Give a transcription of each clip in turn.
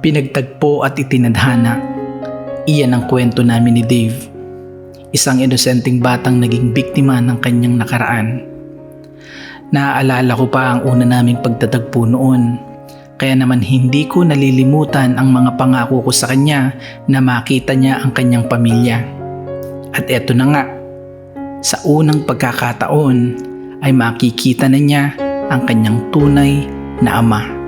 Pinagtagpo at itinadhana. Iyan ang kwento namin ni Dave. Isang inosenteng batang naging biktima ng kanyang nakaraan. Naaalala ko pa ang una naming pagtatagpo noon. Kaya naman hindi ko nalilimutan ang mga pangako ko sa kanya na makita niya ang kanyang pamilya. At eto na nga, sa unang pagkakataon ay makikita na niya ang kanyang tunay na ama.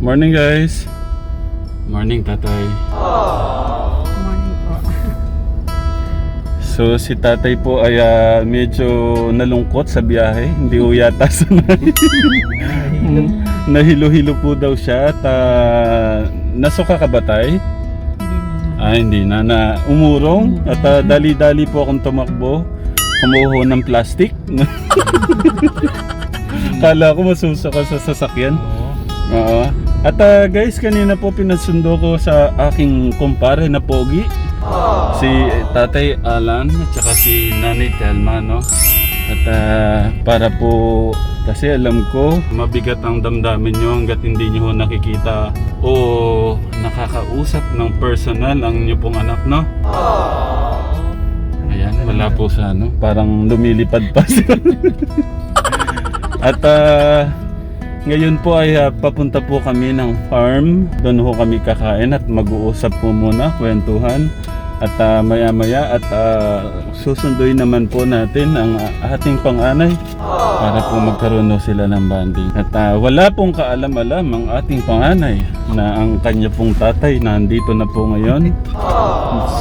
Morning guys. Morning tatay. Morning po. So si tatay po ay medyo nalungkot sa biyahe. Hindi po yata sanay. Nahilo-hilo po daw siya at nasuka ka ba tay? Hindi na. Umurong at dali-dali po akong tumakbo. Kumuha ng plastic. Kala ko masusuka sa sasakyan. Oo. At guys, kanina po pinasundo ko sa aking kumpare na pogi. Si Tatay Alan at saka si Nanay Telma, no? At para po, kasi alam ko mabigat ang damdamin nyo hanggat hindi nyo nakikita o nakakausap ng personal ang inyo pong anak, no? Ayan, wala po sa ano, parang lumilipad pa siya. At ngayon po ay papunta po kami ng farm. Doon ho kami kakain at mag-uusap po muna, kwentuhan. At maya-maya at susunduin naman po natin ang ating panganay para po magkaroon ho sila ng banding. At wala pong kaalam-alam ang ating panganay na ang kanya pong tatay nandito na po ngayon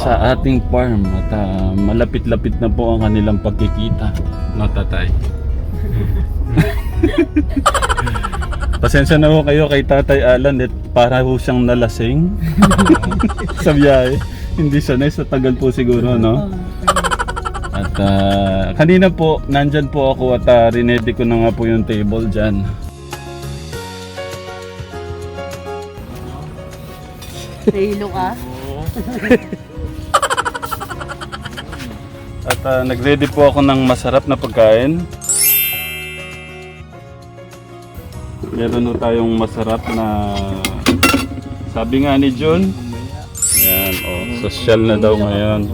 sa ating farm. At malapit-lapit na po ang kanilang pagkikita. No, tatay? Pasensya na ho kayo kay Tatay Alan at para ho siyang nalasing sa biyahe. Hindi sanay sa tagal po siguro, no? At kanina po, nandyan po ako at rinedy ko na nga po yung table dyan. Nahilo ka? At nag-ready po ako ng masarap na pagkain. Meron po tayong masarap na, sabi nga ni John, yan, social na daw ngayon.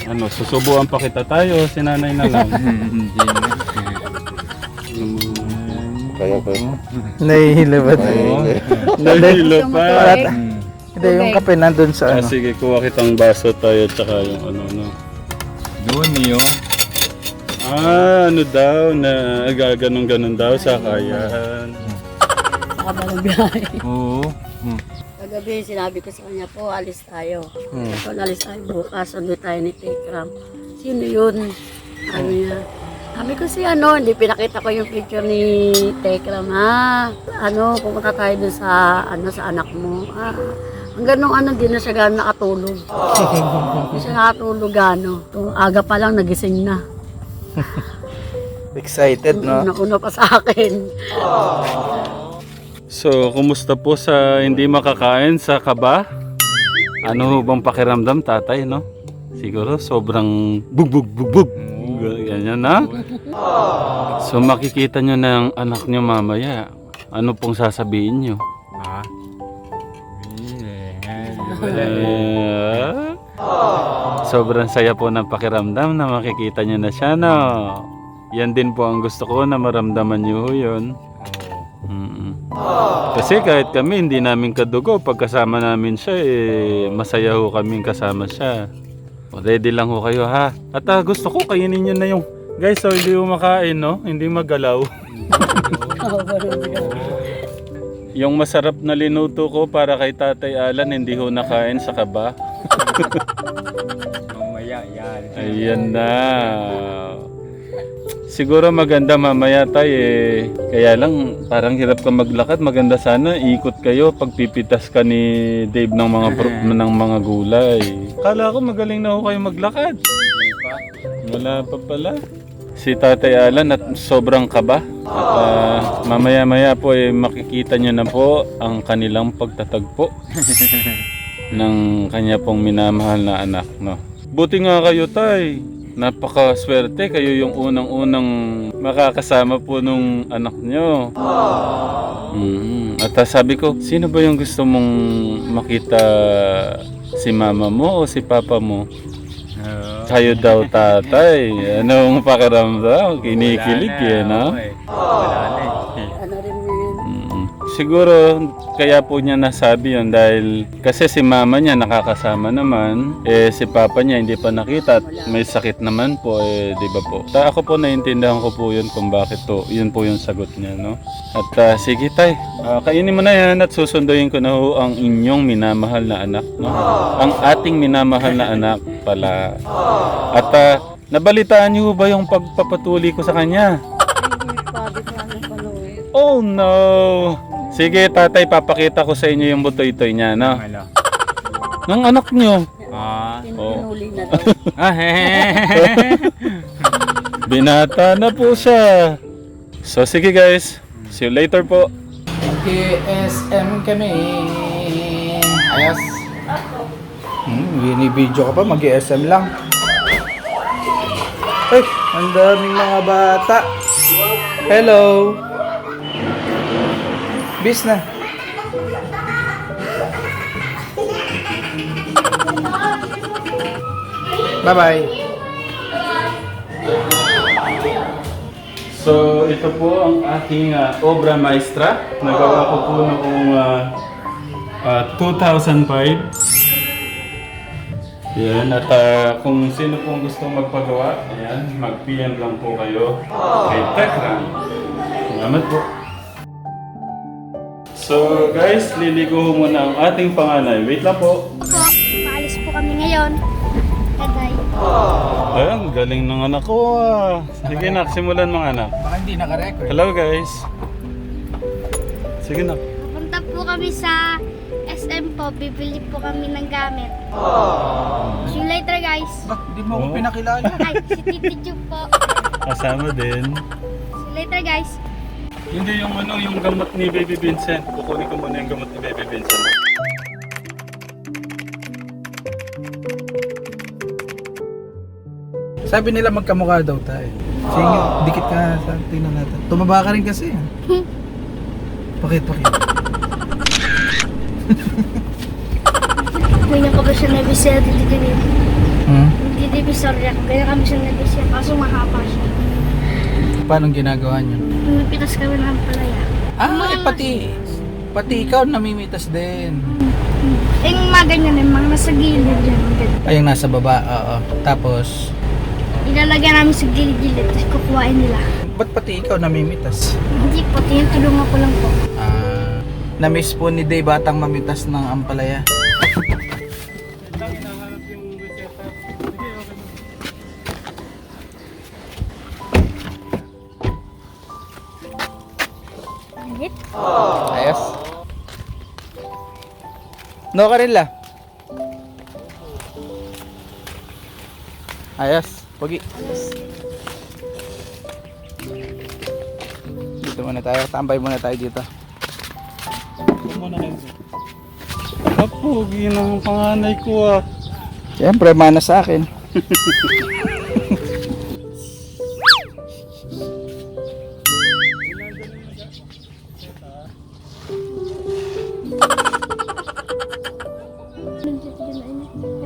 Ano, susubuan pa kita tayo, sinanay na lang. Kaya ko. Nahihilo ba? Nahilo pa. Hindi, yung kape nandun sa ano. Sige, kuha kitang baso tayo tsaka yung ano. Doon niyo. Ano daw, na gaganong-ganon daw sa kayahan. Saka ba ng biyahe? Oo. Kagabi, sinabi ko sa kanya po, alis tayo. So, alis tayo bukas, ulit tayo ni Tekram. Sino yun? Sabi niya. Sabi ko si hindi pinakita ko yung picture ni Tekram, pumunta tayo dun sa, sa anak mo. Hanggang nung di na siya gano'n nakatulog. Hindi siya nakatulog Tung aga pa lang, nagising na. Excited, no? Nauna pa sa akin. So, kumusta po sa hindi makakain sa kaba? Ano bang pakiramdam, tatay, no? Siguro sobrang bugbog. Ganyan na. So, makikita nyo na ang anak nyo mamaya. Ano pong sasabihin nyo? Sobrang saya po ng pakiramdam na makikita nyo na siya, no? Yan din po ang gusto ko na maramdaman nyo yun. Kasi kahit kami hindi namin kadugo, pagkasama namin siya, masaya ho kaming kasama siya. Ready lang ho kayo, ha? At gusto ko kainin nyo na yung guys, hindi ho makain, no? Hindi magalaw. Yung masarap na linuto ko para kay Tatay Alan, hindi ho nakain sa kaba. Mamaya yan. Ayan na. Siguro maganda mamaya tayo eh. Kaya lang parang hirap ka maglakad. Maganda sana ikot kayo pagpipitas ka ni Dave ng mga ng mga gulay. Kala ko magaling na ho kayo maglakad. Wala pa pala. Si Tatay Alan at sobrang kaba. At mamaya-maya po eh, makikita nyo na po ang kanilang pagtatagpo ng kanya pong minamahal na anak. No? Buti nga kayo, Tay. Napakaswerte. Kayo yung unang-unang makakasama po nung anak nyo. At sabi ko, sino ba yung gusto mong makita? Si mama mo o si papa mo? Kayo daw, Tatay. Anong pakiramdam? Kinikilig eh, no? Wala na eh. Ano rin yun? Siguro kaya po niya nasabi yun dahil kasi si mama niya nakakasama naman, eh si papa niya hindi pa nakita at may sakit naman po, eh di ba po. Ako po naiintindihan ko po yun kung bakit to, yun po yung sagot niya, no? At sige Tay, kainin mo na yan at susunduin ko na ho ang inyong minamahal na anak, no? Ang ating minamahal na anak pala. At nabalitaan niyo ba yung pagpapatuli ko sa kanya? Hindi pa, di pa ano panood. Oh no! Sige Tatay, papakita ko sa inyo yung butoy-toy niya, no? Ano? Ng anak niyo. Pinuli na daw. Binata na po siya. So sige guys, see you later po. Mag-SM kami. Ayos. Video ka pa, mag-SM lang. Ay, ang daming mga bata. Hello. Bis na. Bye-bye. So ito po ang aking obra maestra. Nagawa ko po noong 2005. Yan, at kung sino pong gustong magpagawa, ayan, mag-PM lang po kayo kay Tekram. Salamat po. So guys, liligo muna ang ating panganay. Wait lang po. Opo, maalis po kami ngayon. Tagay. Ayan, galing ng anak ko ah. Sige nak, simulan mga anak. Baka hindi naka-record. Hello guys. Sige nak. Pupunta po kami sa SM po. Bibili po kami ng gamit. See you later, guys. Hindi mo ako Oh. pinakilala. Ay, si Titi Ju po. Kasama din. See you later, guys. Hindi yung yung gamot ni Baby Vincent. Kukunin ko muna yung gamot ni Baby Vincent. Sabi nila magkamukha daw tayo. Sige, dikit ka sa tingnan natin. Tumaba ka rin kasi. Pakit. Ganyan ko ba siya nabisya dito ganyan? Hindi divisor yan. Ganyan kami siya nabisya. Kaso mahaba siya. Paano ginagawa niyo? Pumipitas kami ng palaya. Pati ikaw namimitas din. Yung mga ganyan yung mga nasa gilid yan. Ganyan. Ay, yung nasa baba, oo. Tapos, Ilalagyan namin sa gilid-gilid. Tapos kukuhain nila. ba't pati ikaw namimitas? Hindi po. Tinutulungan ko lang po. Na-miss po ni Day batang mamitas ng ampalaya. Init. Ayos. No, Karilla. Ayos. Pogi. Dito muna tayo. Tambay muna tayo dito. Kapugi ng panganay ko ah. Siyempre, mana sa akin.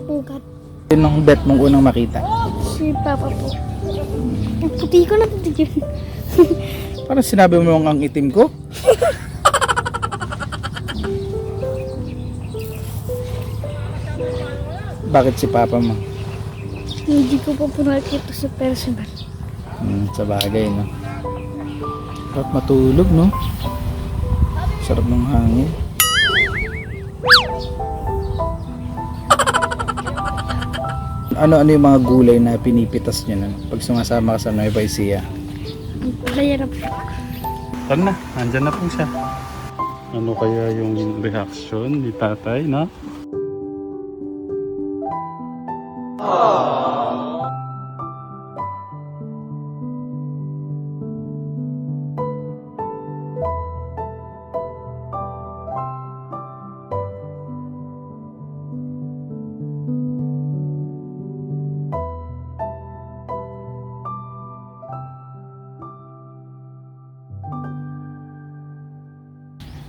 Napugat. Yun ang bet mong unang makita. Si Papa po. Ang puti ko na puti yun. Parang sinabi mo ang itim ko. Bakit si Papa mo? Hindi ko pa po nakikita sa personal. Sa bagay, no? Dapat matulog, no? sarap ng hangin. Ano yung mga gulay na pinipitas nyo nun pag sumasama ka sa Nueva Ecija? Mahirap. Tara na, andyan na po siya. Ano kaya yung reaction ni tatay, no?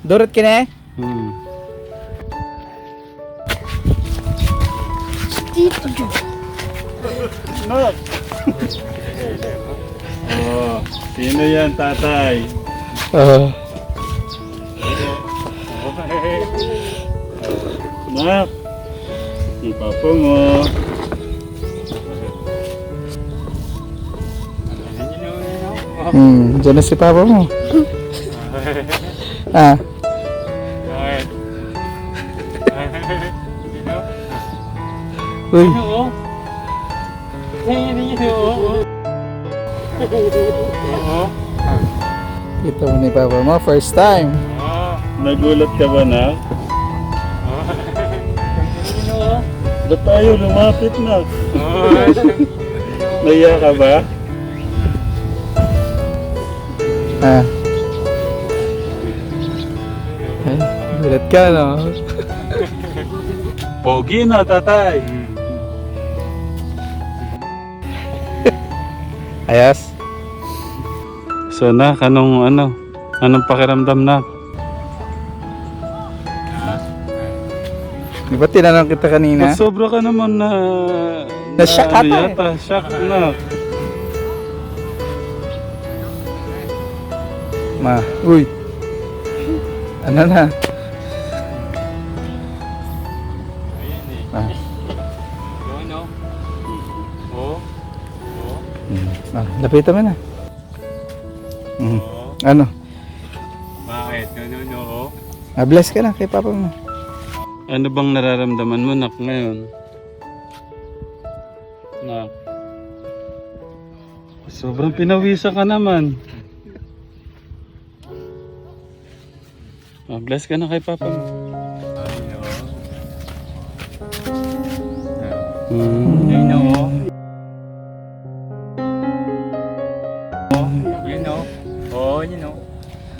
Dorot ka na eh? Dito dyan. Nak! Oh, sino yan, tatay? Nak! Si papa mo. Dyan na si papa mo. Ah. Uy. Kita mo ni papa mo, first time. Nagulat ka ba, Nak? Ba't tayo lumapit, Nak? Naiya ka ba? Ah. Ay, gulat ka, no? Pogi na, tatay. Ayos. So, Nak, anong pakiramdam, Nak? Di ba tinanong kita kanina? Ba't sobra ka naman na... Na-shock ata eh. yata, shock, Nak. Ma, uy. Ano na? Ah. Ah, lapitan mo na. Ano? Bakit? No. Ah, bless ka na kay papa mo. Ano bang nararamdaman mo, Nak, ngayon? Nak. Sobrang pinawisa ka naman. Ah, bless ka na kay papa mo.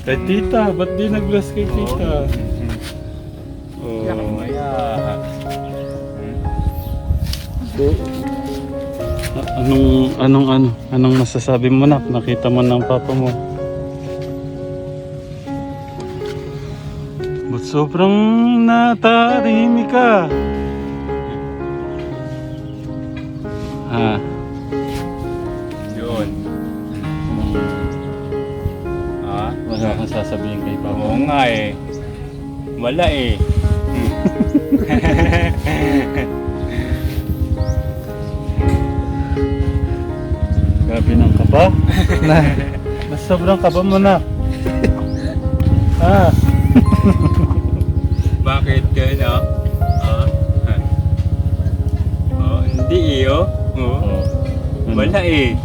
Kay tita, ba't di nag-bless kay tita? Oh. Anong masasabi mo, Nak? Nakita mo ng papa mo. Ba't sobrang natarimi ka? Ha? Yun. Wala kang sasabihin kay papa mo. Oo nga eh. Wala eh. Grabe ng kaba. Na. Mas sobrang kaba mo, Nak. Ah. Bakit ka na? Hindi eh oh. Wala eh.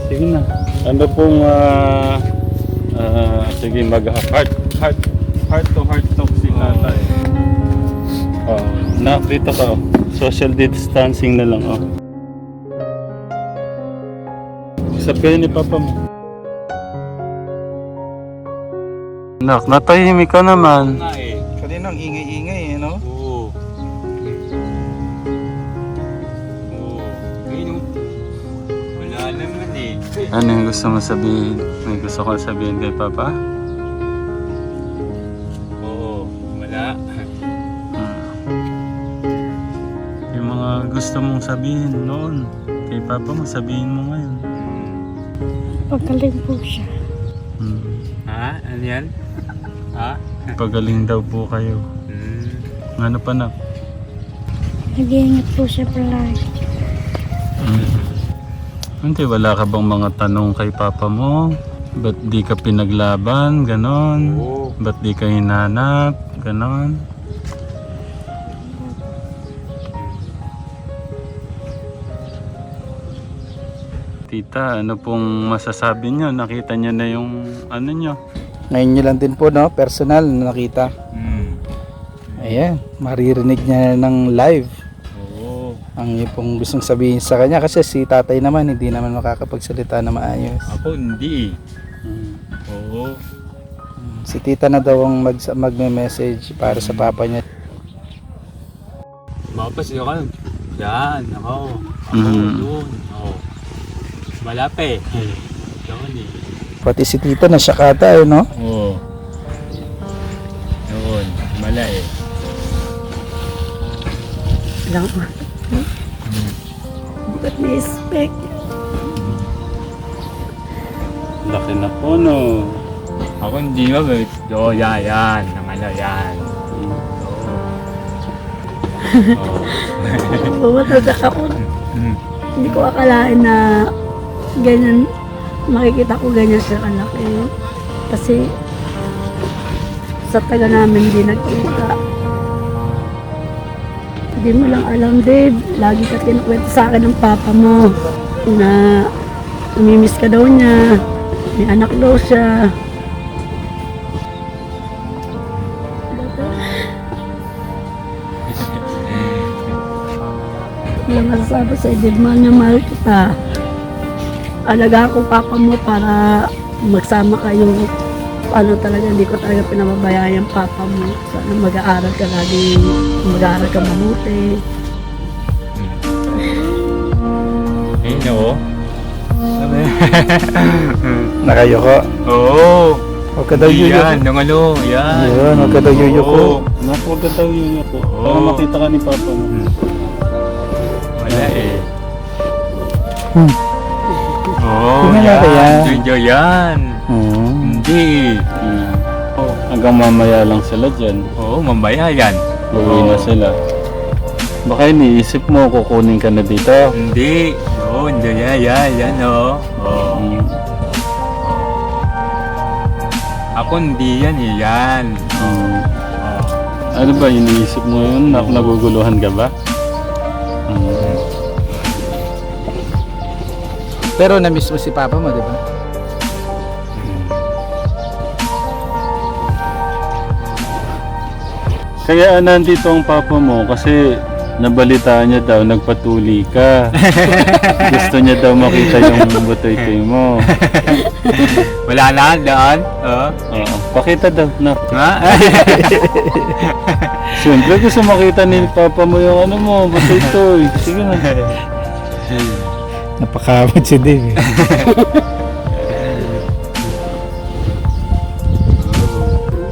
Sige na. Ano pong sige, mag-heart to heart talk si tatay. Oh, Nak, dito ka. Social distancing na lang, oh. Usap kayo ni papa mo. Nak, natahimik ka naman. Nga eh. Kanina ang ingay-ingay no? Oo. Ayun oh. Wala naman eh. Ano yung gusto mo sabihin? May gusto ko sabihin kay papa? Oo. Wala. Yung mga gusto mong sabihin noon kay papa mo, sabihin mo ngayon. Pagaling po siya. Ha? Ano yan? Ha? Pagaling daw po kayo. Ano pa, Nak? Nag-iingat po siya palagi. Hindi, wala ka bang mga tanong kay papa mo? Ba't di ka pinaglaban, ganon? Oo. Ba't di ka hinanap, ganon? Tita, ano pong masasabi niyo? Nakita niyo na yung ano niyo? Ngayon nyo lang din po, no? Personal na nakita. Hmm. Ayan, maririnig niya ng live Oo. ang pong gustong sabihin sa kanya kasi si tatay naman hindi naman makakapagsalita na maayos. Ako hindi. Hmm. Oo. Si tita na daw ang magme-message para sa papa niya. Mapas yun ka. Yan. Ako. Ako Mhm. doon. Oo. Malapit. Doon eh. Pati si tita na siya kata, no? Oo. Doon. Mala eh. Lang po. Hindi ko ni-expect. Laki na po, no? Ako hindi ba? Oo, yan. Namala yan. Oo. Bumatagak ako. Hmm. Hindi ko akalain na ganyan, makikita ko ganyan siya kalaki. Kasi sa taga namin hindi nagkita. Hindi mo lang alam, Dave. Lagi ka kinukwento sa akin ng papa mo na namimiss ka daw niya. May anak daw siya. Wala masasabi sa Dave, mahal niya, mahal kita. Alaga ko papa mo para magsama kayo. Ano talaga, hindi ko talaga pinababayaan yung papa mo. Sana mag-aaral ka lagi, mag-aaral ka mabuti. Ayun oo. Nakayoko. Oo. Huwag ka daw yuyuko. Yan. Nangalo. Yan. Yun, huwag ka daw yuyuko. Oo. Naku, huwag ka daw yun po. Oo. Para makita ka ni Papa mo. Wala eh. Hmm. Oo. Tingnan natin yan. Jojo yan. Oo. Hindi. Hmm. Hanggang mamaya lang sila dyan. Oo, mamaya yan. Uwi na sila. Baka iniisip mo, kukunin ka na dito. Hindi. Oo, hindi yan. Yan oo. Oo. Hmm. Ako hindi yan eh. Yan. Hmm. Oo. Ano ba, iniisip mo yun? Naguguluhan ka ba? Hmm. Pero na-miss mo si papa mo, di ba? Kaya nandito ang papa mo kasi nabalitaan niya daw, nagpatuli ka. Gusto niya daw makita yung butoy-toy mo. Wala na doon. Oo. Oo. Pakita daw na. Ha? Siyempre gusto makita ni papa mo yung ano mo, butoy-toy. Sige na. Napakamot si Dave.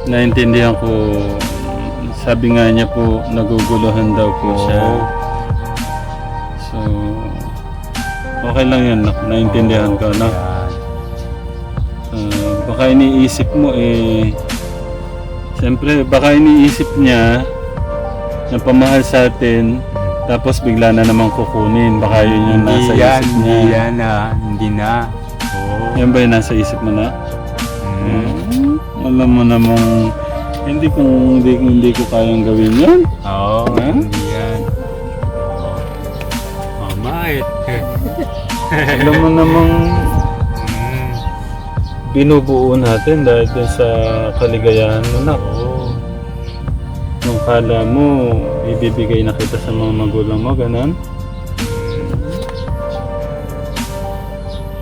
Naintindihan ko, sabi nga niya po, naguguluhan daw po siya. So, okay lang yun, naintindihan ko, no? Baka iniisip mo siyempre, baka iniisip niya na pamahal sa atin, tapos bigla na naman kukunin. Baka yun yung nasa isip niya. Hindi yan hindi na. Oo. Yan ba yung nasa isip mo na? Alam mo namang hindi ko kayang gawin yun. Oo, Ha? hindi yan. Mait. Alam mo namang binubuo natin dahil dun sa kaligayahan mo na. Oo. Nung kala mo, ibibigay na kita sa mga magulang mo, ganun.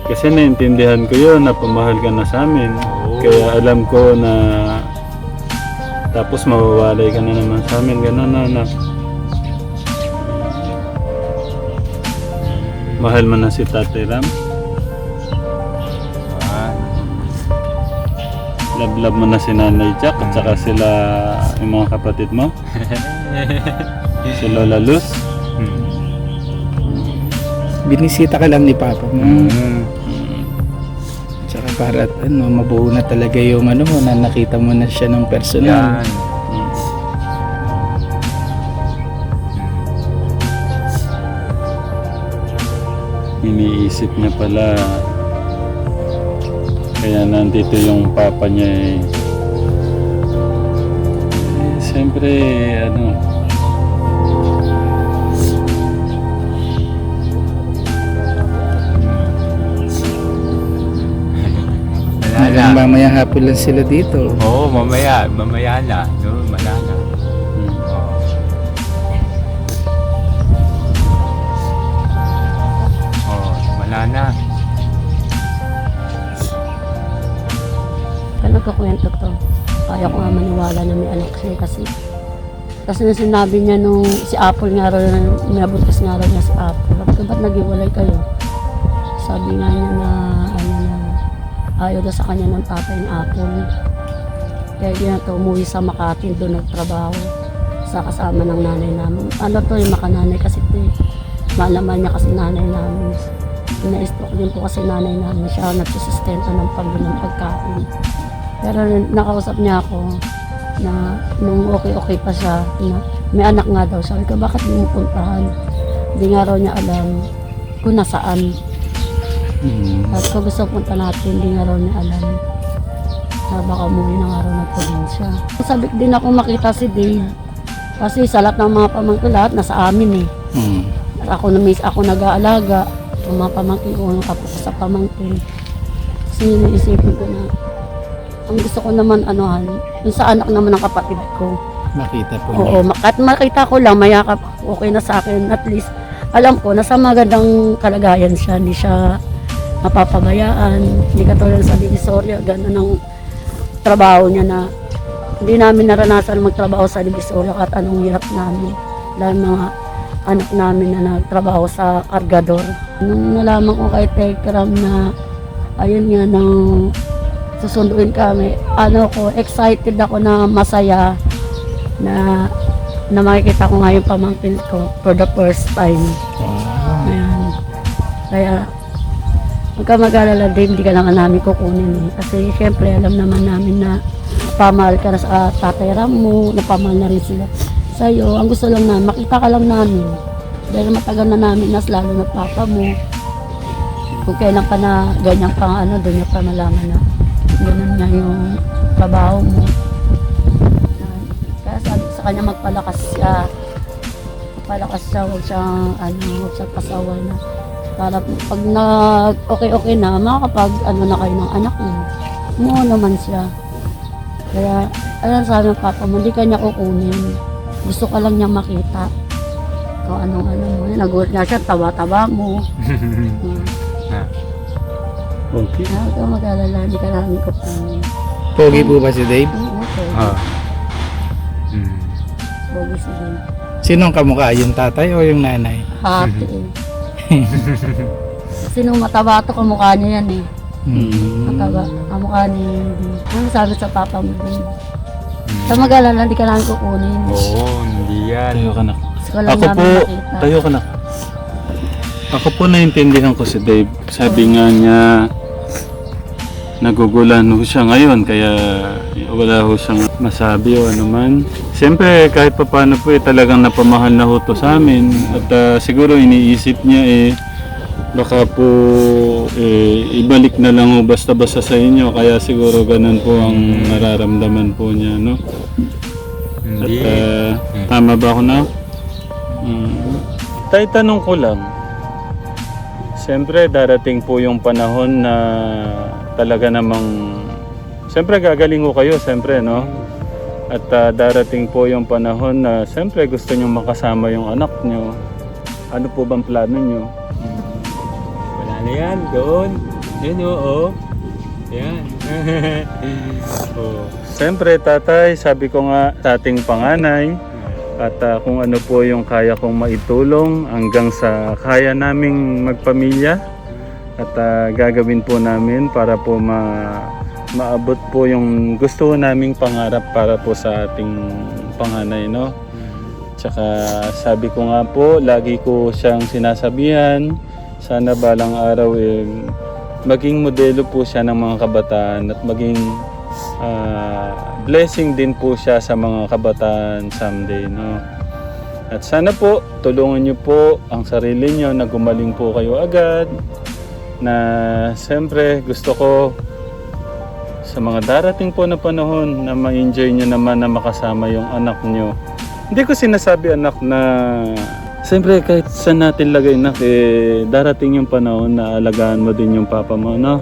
Kasi naintindihan ko yun, na pamahal ka na sa amin. Oo. Kaya alam ko na tapos mawawalay ka na naman sa amin, ganun na. Mahal mo na si Tatay Ram. Love mo na si Nanay Jack at saka sila yung mga kapatid mo. Si Lola Luz. Binisita ka lang ni papa mo. Tsaka para mabuo na talaga yung ano mo, na nakita mo na siya ng personal. Yan. Iniisip niya pala Kaya nandito yung papa niya eh. Siyempre, ano, Wala Hanggang na. mamaya hapon lang sila dito. Oo, mamaya na. No, wala na. hmm. Oo. Oo, wala na. Kaya nagkakwento to. Kaya ko nga maniwala na may anak siya kasi nung sinabi niya nung si Apple nga raw, nabuntis nga raw niya si Apple. Sabi ko, ba't naghiwalay kayo? Sabi nga niya na, ano na, ayaw daw sa kanya ng tatay ni Apple. Kaya di na to umuwi sa Makati, doon nagtrabaho sa kasama ng nanay namin. Ano to, yung makananay kasi ito eh. Malaman niya kasi nanay namin. Ina-stroke din po kasi nanay namin siya, nagsusustento ng pambili ng pagkain. Pero nakausap niya ako na nung okay pa siya, na may anak nga daw. Sabi ko, bakit hindi mo puntahan? Hindi nga raw niya alam kung nasaan. At kung gusto punta natin, hindi nga raw niya alam na baka umuwi na nga raw ng probinsya. Sabi din ako makita si Dave. Kasi sa lahat ng mga pamangkin, lahat nasa amin eh. At ako nag-aalaga. Yung mga pamangkin ko, yung apo ko sa pamangkin. Kasi iniisipin ko na, ang gusto ko naman anuhan, yung sa anak naman ng kapatid ko. Makita po niya. Oo, at makita ko lang, mayakap, okay na sa akin. At least, alam ko, nasa magandang kalagayan siya. Hindi siya mapapabayaan. Hindi katulad sa Divisoria, gano'n ang trabaho niya na hindi namin naranasan magtrabaho sa Divisoria at anong hirap namin. Dahil mga anak namin na nagtrabaho sa kargador. Nung nalaman ko kay Tekram na ayun nga nang susunduin kami, excited ako na masaya na makikita ko nga yung pamangkin ko for the first time. Ayan. Kaya huwag ka mag-alala, Dave, hindi ka naman namin kukunin eh. Kasi syempre alam naman namin na napamahal ka na sa tatay Ram mo, napamahal na rin sila sa'yo. Ang gusto lang namin, makita ka lang namin. Dahil matagal na namin nas lalo na papa mo. Kung kailan pa na ganyan pang doon niya pa malaman na ganun nga yung trabaho mo. Kaya sabi ko sa kanya magpalakas siya. Magpalakas siya, huwag siyang pasaway na. Para pag okay na, makakapag na kayo ng anak mo. Mo naman siya. Kaya, sabi ng papa mo, hindi ka niya kukunin. Gusto ka lang niya makita. Kung anong mo. Nagulat nga siya, tawa-tawa mo. Okay. Huwag ka mag-alala, hindi ka namin kukunin. Pogi po ba si Dave? Oo, okay. Pogi si Dave. Sinong kamukha? Yung tatay o yung nanay? Ate eh. Kasi nung mataba ito, kamukha niya yan eh. Mataba, kamukha niya yun. Ano sabi sa papa mo din? Sa mag-alala, hindi ka namin kukunin. Oo, hindi yan. Tayo ka na. Gusto ko lang Ako po, namin makita. tayo ka na. Ako po naintindihan ko si Dave. Sabi nga niya, nagugulan ho siya ngayon kaya wala ho siyang masabi o ano man. Siyempre kahit pa paano po talagang napamahal na ho to sa amin at siguro iniisip niya baka po ibalik na lang ho basta-basta sa inyo kaya siguro ganun po ang nararamdaman po niya, no? At Hindi. tama ba ako na? Tay, tanong ko lang. Siyempre darating po yung panahon na talaga namang siyempre gagaling ko kayo, siyempre, no? At darating po yung panahon na siyempre gusto nyo makasama yung anak nyo. Ano po bang plano nyo? Wala na yan, doon. Yun, oo. Yan. Siyempre, tatay, sabi ko nga sa ating panganay at kung ano po yung kaya kong maitulong hanggang sa kaya naming magpamilya at gagawin po namin para po maabot po yung gusto naming pangarap para po sa ating panganay, no? Tsaka sabi ko nga po, lagi ko siyang sinasabihan, sana balang araw maging modelo po siya ng mga kabataan at maging blessing din po siya sa mga kabataan someday, no? At sana po, tulungan niyo po ang sarili niyo na gumaling po kayo agad. Na siyempre gusto ko sa mga darating po na panahon na ma-enjoy nyo naman na makasama yung anak nyo. Hindi ko sinasabi anak na siyempre kahit saan natin lagay anak darating yung panahon na alagaan mo din yung papa mo, no?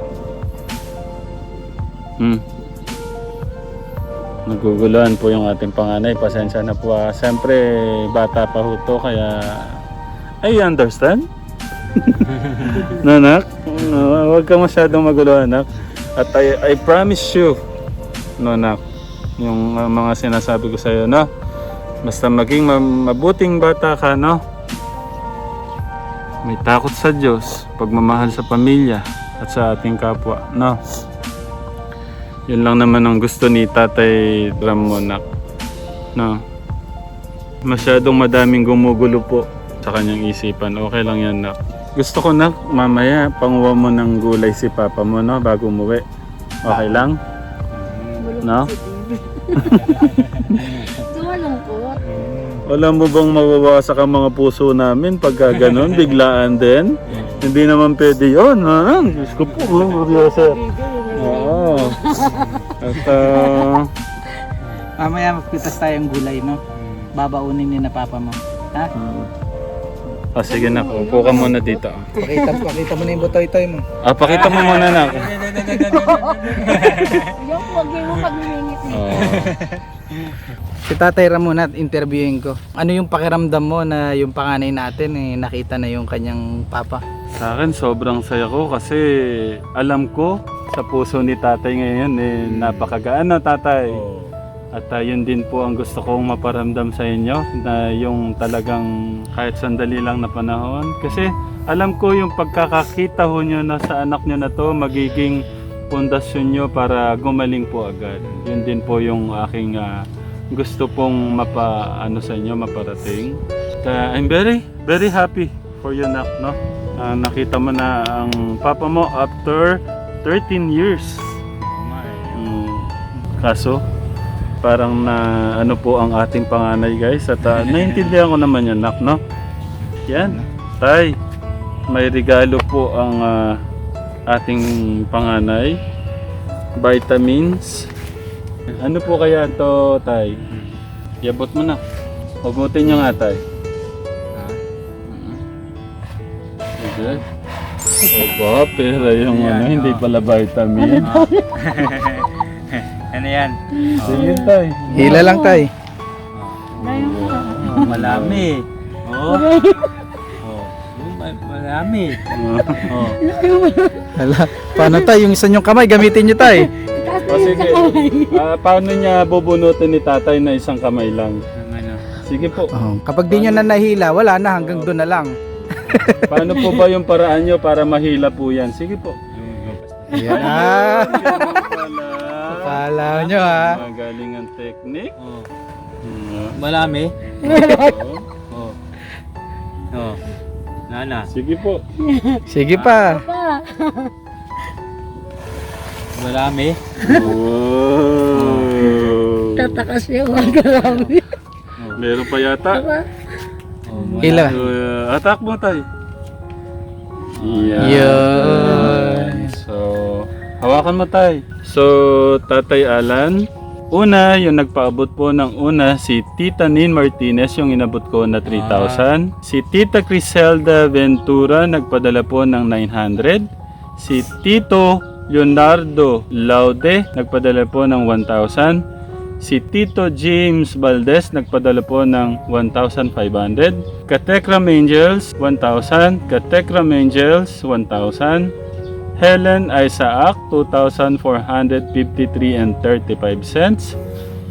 Naguguluhan po yung ating panganay. Pasensya na po. Siyempre bata pa ho to kaya I understand. No, anak? Huwag ka masyadong magulo, anak. At I promise you, no, anak, yung mga sinasabi ko sa'yo, no? Basta maging mabuting bata ka, no? May takot sa Diyos, pagmamahal sa pamilya at sa ating kapwa, no? Yun lang naman ang gusto ni Tatay Ramon, anak. No? Masyadong madaming gumugulo po sa kanyang isipan. Okay lang yan, nak. Gusto ko, nak, mamaya panguha mo ng gulay si Papa mo, no? Bago umuwi. Okay lang? No? Sumalungkot. Wala mo bang mawawasak ang mga puso namin pagka ganun, biglaan din? Hindi naman pwede yun, ha? Diyos ko po, sir. Oo. At, Mamaya magpitas tayong gulay, no? Babaunin ni na papa mo. Ha? sige na, upo ka muna dito. Pakita mo na yung butoy-toy mo. Pakita mo muna na. Yung huwag mo pag-mingit niya. Si Tatay Ramon at interviewin ko. Ano yung pakiramdam mo na yung panganay natin nakita na yung kanyang papa? Sa akin, sobrang saya ko kasi alam ko sa puso ni tatay ngayon napakagaan na tatay. At yun din po ang gusto kong maparamdam sa inyo na yung talagang kahit sandali lang na panahon. Kasi alam ko yung pagkakakita ho nyo na sa anak nyo na to magiging pundasyon nyo para gumaling po agad. Yun din po yung aking gusto pong sa inyo, maparating. I'm very, very happy for you, nak, no? Nakita mo na ang papa mo after 13 years. Kaso, parang na po ang ating panganay, guys. At naiintindihan ko naman yan, nak, no? Yan. Tay, may regalo po ang ating panganay. Vitamins. Ano po kaya to, tay? Iabot mo na. Hugutin nyo nga, tay. Okay. Opo, pero yung hindi pala vitamin. Ano yan? Sige, tay. Hila lang, Tay. Malami. Oo. Malami. Hala, paano, Tay? Yung isa nyong kamay, gamitin nyo, Tay. Sige. Paano niya bubunutin ni tatay na isang kamay lang? Sige po. Kapag di nyo na nahila, wala na, hanggang doon na lang. Paano po ba yung paraan nyo para mahila po yan? Sige po. Yan. Pala nyo, ha? Magaling ang technique. Malami. Nana. Sige po. Sige pa. Malami. Wow. Tatakas niya, marami. Meron pa yata. Hila. Atak mo, tay. Yan. So, hawakan mo, tay. So, Tatay Alan, una, yung nagpaabot po ng una, si Tita Nin Martinez, yung inabot ko na 3,000. Si Tita Criselda Ventura, nagpadala po ng 900. Si Tito Leonardo Laude, nagpadala po ng 1,000. Si Tito James Valdez, nagpadala po ng 1,500. Katekram Angels, 1,000. Katekram Angels, 1,000. Helen Isaac, 2,453 and 35 cents.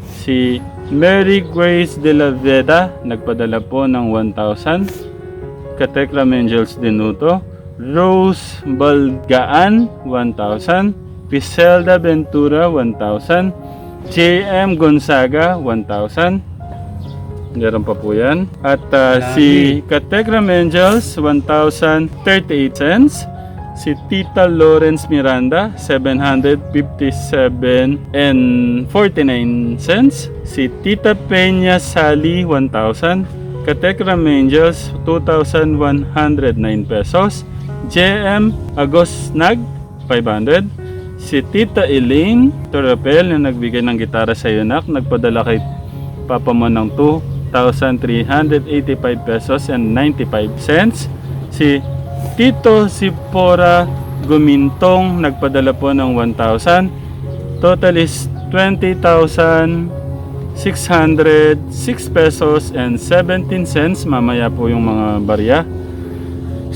Si Mary Grace de la Veda, nagpadala po ng 1,000. Katekram Angels Dinuto. Rose Balgaan, 1,000. Piselda Ventura, 1,000. JM Gonzaga, 1,000. Meron pa po yan. At si Katekram Angels, 1,038 cents. Si Tita Lawrence Miranda, 757 and 49 cents. Si Tita Peña Sally, 1,000. Katekram Angels, 2,109 pesos. JM Agosnag, 500. Si Tita Elaine Torapel na nagbigay ng gitara sa iyo, nak, nagpadala kay Papa mo ng 2,385 pesos and 95 cents. Si Tito Sipora Gumintong nagpadala po ng 1,000. Total is 20,606 pesos and 17 cents. Mamaya po yung mga barya.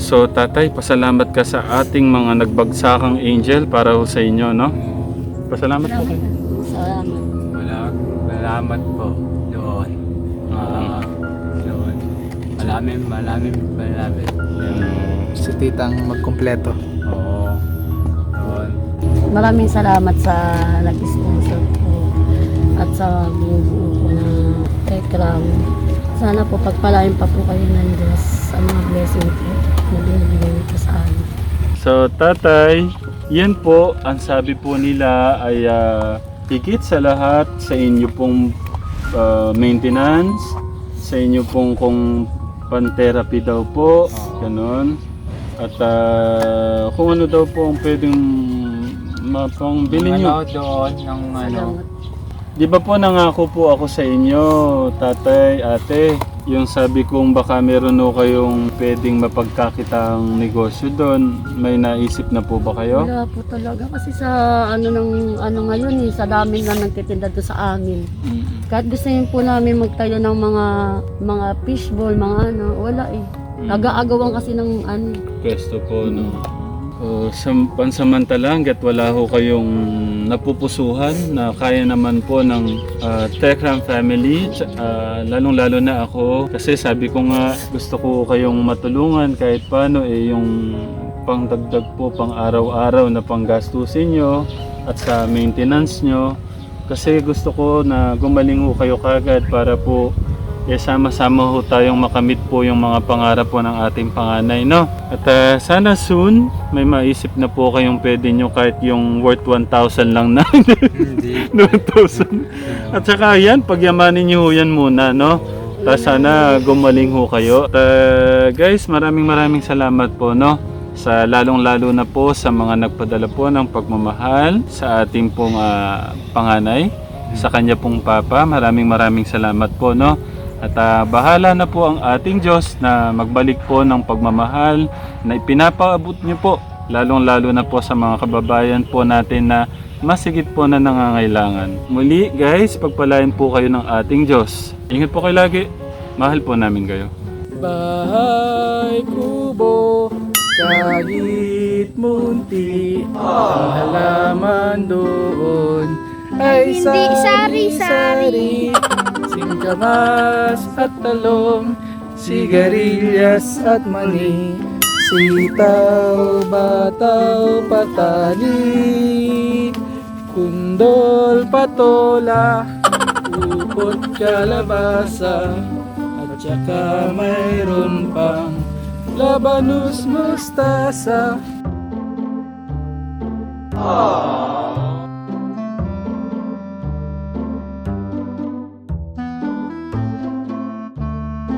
So tatay, pasalamat ka sa ating mga nagbagsakang angel para ho sa inyo, no? Pasalamat po kayo. Salamat. Salamat po doon. Doon. Maraming. Si titang magkumpleto. Oo. Doon. Maraming salamat sa nag-sponsor po at sa buo ko na Tekram. Sana po pagpalain pa po kayo ng Diyos sa mga blessing po na binibigay niyo po sa amin. So tatay, yan po ang sabi po nila ay higit sa lahat sa inyo pong maintenance, sa inyo pong kung pan-therapy daw po, ganon. At kung ano daw po ang pwedeng mapangbili nyo. Doon ng Salamat. Di ba po nangako po ako sa inyo, tatay, ate, yung sabi kong baka meron o kayong pwedeng mapagkakitang negosyo doon, may naisip na po ba kayo? Wala po talaga kasi sa ano ngayon sa dami na nagtitinda doon sa amin. Kahit gusto po namin magtayo ng mga fishball, mga wala eh. Nag-aagawan kasi ng Pwesto po, no? Pansamantala, hanggat wala ho kayong napupusuhan na kaya naman po ng Tekram family, lalong-lalo na ako. Kasi sabi ko nga, gusto ko kayong matulungan kahit paano yung pangdagdag po, pang araw-araw na panggastusin nyo at sa maintenance nyo. Kasi gusto ko na gumaling ho kayo kagad para po sama-sama ho tayong makamit po yung mga pangarap po ng ating panganay, no? At sana soon may maisip na po kayong pwede nyo kahit yung worth 1,000 lang na. Hindi. 1,000. At saka yan, pagyamanin nyo ho yan muna, no? Tapos sana gumaling ho kayo. Guys, maraming salamat po, no? Sa lalong-lalo na po sa mga nagpadala po ng pagmamahal sa ating pong panganay, sa kanya pong papa. Maraming salamat po, no? At bahala na po ang ating Diyos na magbalik po ng pagmamahal na ipinapaabot niyo po, lalong-lalo na po sa mga kababayan po natin na masigit po na nangangailangan. Muli guys, pagpalain po kayo ng ating Diyos. Ingat po kayo lagi. Mahal po namin kayo. Bahay kubo, kahit munti, ang halaman doon ay Hindi sari-sari. Singkamas at talong, sigarilyas at mani, sitaw, bataw, patani, kundol, patola, upot, kalabasa, at saka mayroon pang labanus, mustasa,